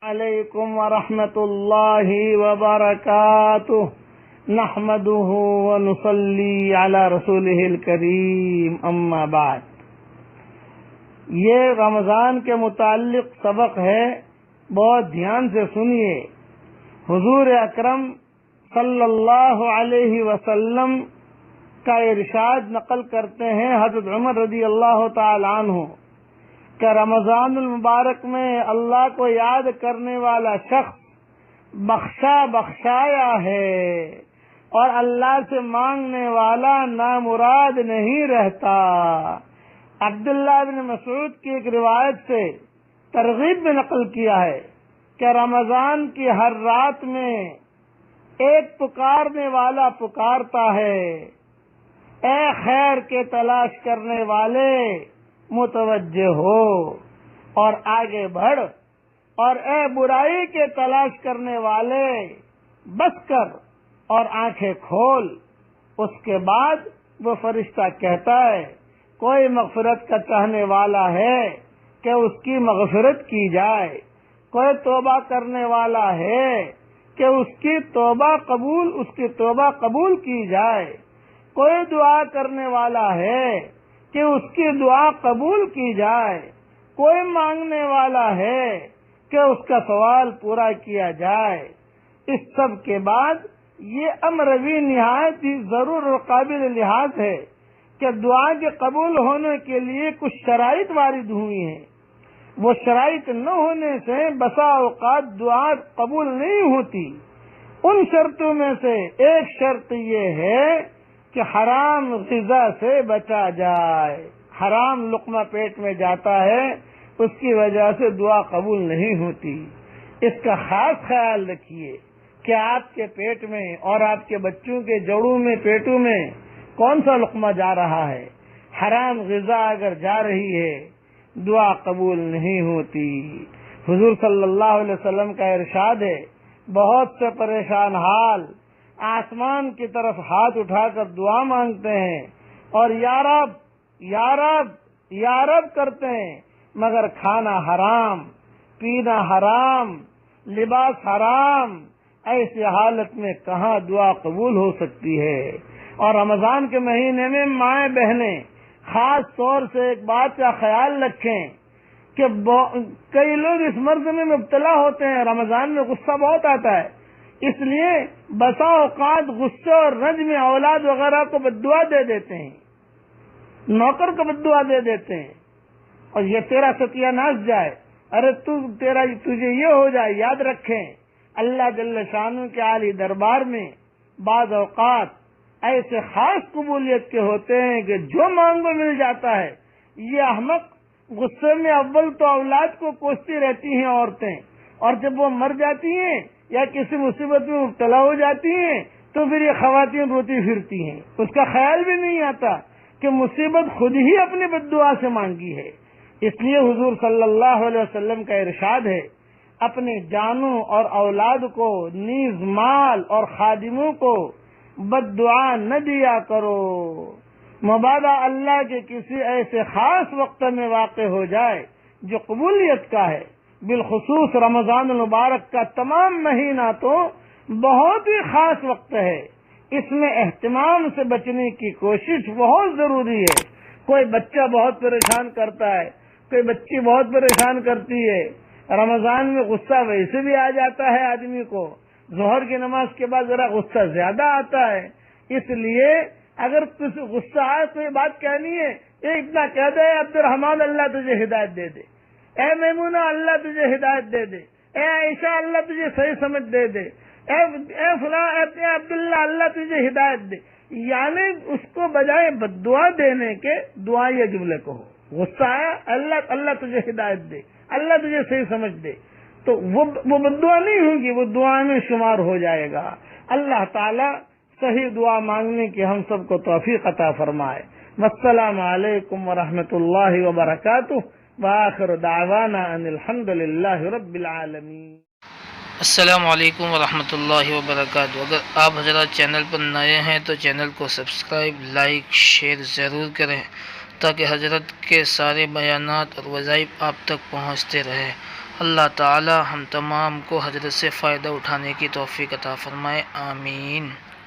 علیکم ورحمۃ اللہ وبرکاتہ نحمده ونصلی علی رسولہ الکریم اما بعد۔ یہ رمضان کے متعلق سبق ہے، بہت دھیان سے سنیے۔ حضور اکرم صلی اللہ علیہ وسلم کا ارشاد نقل کرتے ہیں حضرت عمر رضی اللہ تعالی عنہ کہ رمضان المبارک میں اللہ کو یاد کرنے والا شخص بخشایا ہے اور اللہ سے مانگنے والا نامراد نہیں رہتا۔ عبداللہ بن مسعود کی ایک روایت سے ترغیب میں نقل کیا ہے کہ رمضان کی ہر رات میں ایک پکارنے والا پکارتا ہے، اے خیر کے تلاش کرنے والے متوجہ ہو اور آگے بڑھ، اور اے برائی کے تلاش کرنے والے بس کر اور آنکھیں کھول۔ اس کے بعد وہ فرشتہ کہتا ہے، کوئی مغفرت کا چاہنے والا ہے کہ اس کی مغفرت کی جائے، کوئی توبہ کرنے والا ہے کہ اس کی توبہ قبول کی جائے، کوئی دعا کرنے والا ہے کہ اس کی دعا قبول کی جائے، کوئی مانگنے والا ہے کہ اس کا سوال پورا کیا جائے۔ اس سب کے بعد یہ امر بھی نہایت ہی ضرور اور قابل لحاظ ہے کہ دعا کے قبول ہونے کے لیے کچھ شرائط وارد ہوئی ہیں۔ وہ شرائط نہ ہونے سے بسا اوقات دعا قبول نہیں ہوتی۔ ان شرطوں میں سے ایک شرط یہ ہے کہ حرام غذا سے بچا جائے۔ حرام لقمہ پیٹ میں جاتا ہے، اس کی وجہ سے دعا قبول نہیں ہوتی۔ اس کا خاص خیال رکھیے کہ آپ کے پیٹ میں اور آپ کے بچوں کے جوڑوں میں، پیٹوں میں کون سا لقمہ جا رہا ہے۔ حرام غذا اگر جا رہی ہے دعا قبول نہیں ہوتی۔ حضور صلی اللہ علیہ وسلم کا ارشاد ہے، بہت سے پریشان حال آسمان کی طرف ہاتھ اٹھا کر دعا مانگتے ہیں اور یا رب یا رب یا رب کرتے ہیں، مگر کھانا حرام، پینا حرام، لباس حرام۔ ایسی حالت میں کہاں دعا قبول ہو سکتی ہے؟ اور رمضان کے مہینے میں مائیں بہنیں خاص طور سے ایک بات کا خیال رکھیں کہ کئی لوگ اس مرض میں مبتلا ہوتے ہیں، رمضان میں غصہ بہت آتا ہے، اس لیے بسا اوقات غصے اور رنج میں اولاد وغیرہ کو بددعا دے دیتے ہیں، نوکر کو بددعا دے دیتے ہیں، اور یہ تیرا ستیہ ناش جائے، ارے تجھے یہ ہو جائے۔ یاد رکھیں اللہ جل شانہ کے عالی دربار میں بعض اوقات ایسے خاص قبولیت کے ہوتے ہیں کہ جو مانگو مل جاتا ہے۔ یہ احمق غصے میں اول تو اولاد کو کوستی رہتی ہیں عورتیں، اور جب وہ مر جاتی ہیں یا کسی مصیبت میں مبتلا ہو جاتی ہیں تو پھر یہ خواتین روتی پھرتی ہیں، اس کا خیال بھی نہیں آتا کہ مصیبت خود ہی اپنی بددعا سے مانگی ہے۔ اس لیے حضور صلی اللہ علیہ وسلم کا ارشاد ہے، اپنے جانوں اور اولاد کو نیز مال اور خادموں کو بددعا نہ دیا کرو، مبادا اللہ کے کسی ایسے خاص وقت میں واقع ہو جائے جو قبولیت کا ہے۔ بالخصوص رمضان المبارک کا تمام مہینہ تو بہت ہی خاص وقت ہے، اس میں اہتمام سے بچنے کی کوشش بہت ضروری ہے۔ کوئی بچہ بہت پریشان کرتا ہے، کوئی بچی بہت پریشان کرتی ہے۔ رمضان میں غصہ ویسے بھی آ جاتا ہے آدمی کو، ظہر کی نماز کے بعد ذرا غصہ زیادہ آتا ہے، اس لیے اگر کچھ غصہ آئے کوئی بات کہنی ہے، اتنا کہہ دے، عبد الرحمان اللہ تجھے ہدایت دے دے، اے میمونہ اللہ تجھے ہدایت دے دے، اے عائشہ اللہ تجھے صحیح سمجھ دے دے، اے فلاں اے عبداللہ اللہ تجھے ہدایت دے، یعنی اس کو بجائے بددعا دینے کے دعا یہ جملے کو ہو۔ غصہ آیا، اللہ تجھے ہدایت دے، اللہ تجھے صحیح سمجھ دے، تو وہ بددعا نہیں ہوگی، وہ دعا میں شمار ہو جائے گا۔ اللہ تعالی صحیح دعا مانگنے کی ہم سب کو توفیق عطا فرمائے۔ السلام علیکم ورحمۃ اللہ وبرکاتہ، وآخر دعوانا ان الحمد للہ رب العالمین۔ السلام علیکم ورحمۃ اللہ وبرکاتہ۔ اگر آپ حضرات چینل پر نئے ہیں تو چینل کو سبسکرائب، لائک، شیئر ضرور کریں تاکہ حضرت کے سارے بیانات اور وظائف آپ تک پہنچتے رہیں۔ اللہ تعالی ہم تمام کو حضرت سے فائدہ اٹھانے کی توفیق عطا فرمائے، آمین۔